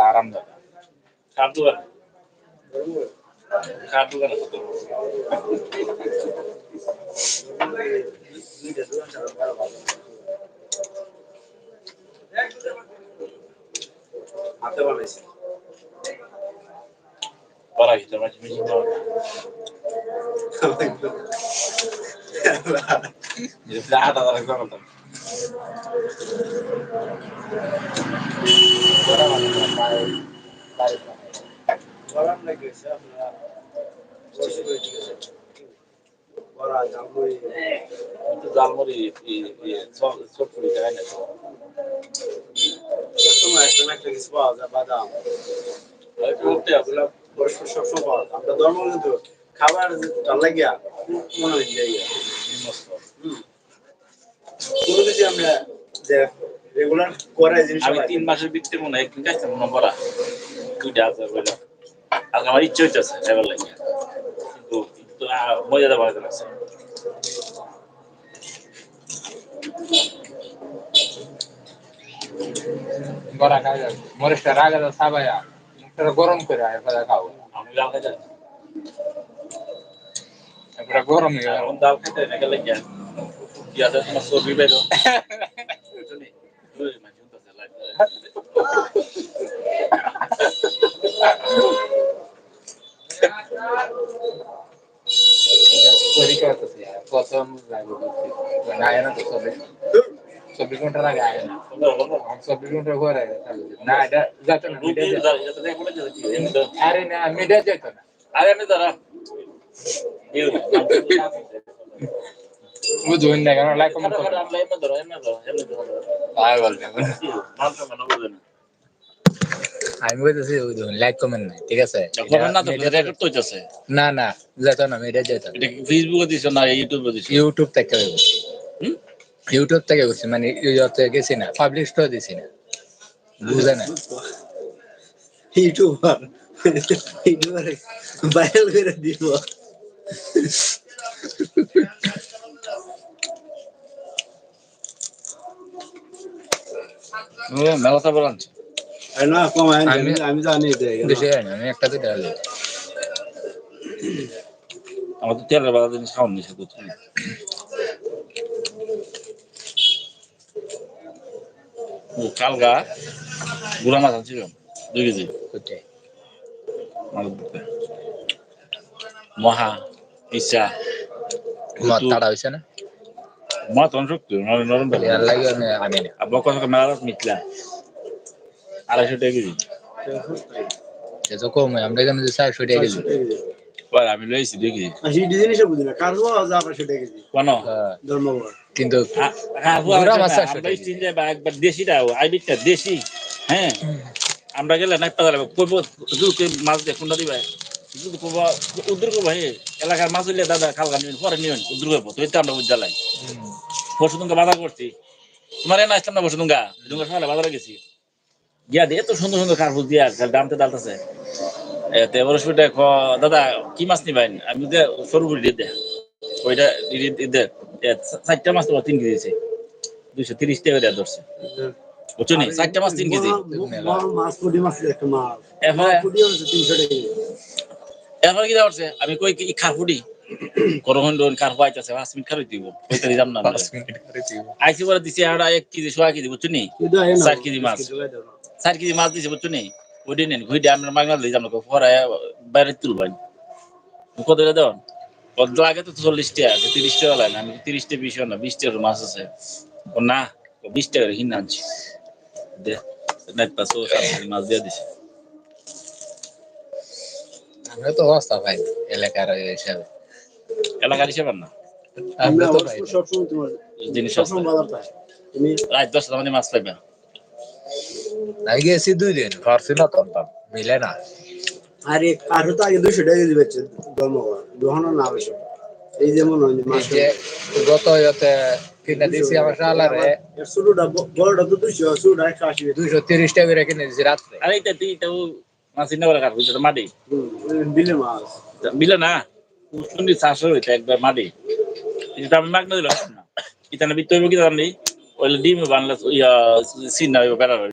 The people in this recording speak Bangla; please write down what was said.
আরামদায়ক হাতে বানাইছে বড় হিসাব আছে মিশিং এটা আটা দাঁড়া করতাম গরম লাগছে আপনারা বসে বসে বড় জামুই তো জালমুড়ি ছোট করে দেয় না সময় একটা কিছু পাওয়া যায় বাদাম সবসময় পাওয়া যায় আমরা ধর্ম কিন্তু খাবার ভাল লাগিয়া মনে হয় যে কোনো কিছু আমরা যে রেগুলার করে জিনিস আমি 3 মাসের ভিতরে মনে হয় একদিন খাইছিলাম নম্বর দুইটা আছে বলে আর আমার ইচ্ছে হইতেছে এবার লাগে কিন্তু মজাদার ভালো লাগছে বড়া খাই যাবে মরিচটা রাগে তো সাবাইয়া মুখটা গরম করে এরপরে খাও আমি লাল খাইতে এরপরে গরম হয়ে গেল এখন ডাল খাইতে না গেলে কি ইয়াতে তোমার সবজি বেরো পরীক্ষা করতেছি প্রথম লাগবে না আয় না তো 24 ঘন্টা আগে আয় না 24 ঘন্টা পরে না এটা যাতে না আরে না মিডিয়া যেত না আরে আমি ধরা বুঝুন না কেন লাইক কমেন্ট করো আয় বলতে আমি বলতেছি বুঝুন লাইক কমেন্ট নাই ঠিক আছে কমেন্ট না তো রেকর্ড তো হইতাছে না না যেত না মিডিয়া যেত এটা ফেসবুকে দিছো না ইউটিউবে দিছো ইউটিউব থেকে ইউটিউব থেকে বলছি মানে ইউটিউবে গেছি না পাবলিশ তো দিছি না বুঝে না ইউটিউবার ভাইরাল করে দিব মেলাটা বলাঞ্চ না কমায় আমি জানি দেশে আমি একটা তো ডাল আমাদের তেলের বাজার জিনিস খাওয়ান নিছে তো কালগা গুড়া মাছ আনছিল 2 কেজি কোথায় মহা ইচ্ছা মত তাড়া হইছে না মা তখন শক্তি নরম বেলা ইয়ার লাগে আমি আনি না আব্বা কত মেলা মিটলা 250 টাকা কেজি এত কম আমরা এখানে 400 টাকা কেজি পরে আমি লইছি 2 কেজি আসি জিনিসটা বুঝি না কারো যা আমরা সেটা গেছি কোন ধর্মবর কিন্তু গুড়া মাছ আমরা চিনলে একবার দেশিটা আইবিটা দেশি হ্যাঁ আমরা গেলে না পাতা কইব দুকে মাছ দে কোনটা দিবা দুকে কইব উদ্র কইব হে এলাকার মাছ হইলে দাদা খালগা নিন পরে নিন উদ্র কইব তো এটা আমরা বুঝালাই পরশুদিনকে বাজার করছি তোমার এনে আসলাম না পরশুদিনকা সকালে বাজারে গেছি গিয়া দিয়ে এত সুন্দর সুন্দর কার্পুস দিয়া দামতে দালতেছে এতে বরসুটা দাদা কি মাছ নিবেন আমি দে সরু করে দিয়ে দে ওইটা দে 4টা মাছ তো 3 কেজি 230 টাকা দেয়া ধরছে বুঝছো নি 4টা মাছ 3 কেজি মাছ পুঁটি মাছ একটা মাছ এরপরে পুঁটি হচ্ছে 300 টাকা এরপরে কি করছে আমি কই কি খারপুটি করহন দন কার পাইতাছে 5 মিনিট খালি দিব কইতে দিলাম না 5 মিনিট করে দিব আইসি বলে দিছি আর 1 কেজি 100 কেজি বুঝছো নি 4 কেজি মাছ 4 কেজি মাছ দিছে বুঝছো নি ওই নেন ঘুই আমরা মাগনা লই যাম পরে বাইরে তুলবাই কত করে দেন কত আগে তো 40 টাকা 30 টাকা লাগে আমি 30 টাকা 20 না 20 টাকার মাছ আছে না 20 টাকার হিন আনছি দে নেট পাসও 7 মাছ দিয়ে দিছে আমরা তো অবস্থা ভাই এলাকার হিসাবে এলাকার হিসেবে না আমরা তো ভাই সব সময় তোমার জিনিস সব সময় বাজার পায় তুমি রাত 10টা মানে মাছ পাইবা নাই গেছি 2 দিন পারছি না তো মিলে না আরে আর তো আগে 200 টাকা দিবে ধর্মবর গ্রহণ না অবশ্য এই যেমন মাছ যে গত ইয়াতে কিনে দিছি আমার শালারে ছোটটা বড়টা তো 200 ছোটটা 180 230 টাকা করে কিনে দিছি রাত্রে আরে এটা তুই মাছ ইন্না করে কাটবি তো মাটি বিলে মাছ বিলে না সুন্দর চাষ হইতে একবার মাটি এটা আমি মাগনা দিলাম না ইতানে বিত্তইব কি জানি ওই ডিম বানলা ইয়া সিন না বেড়া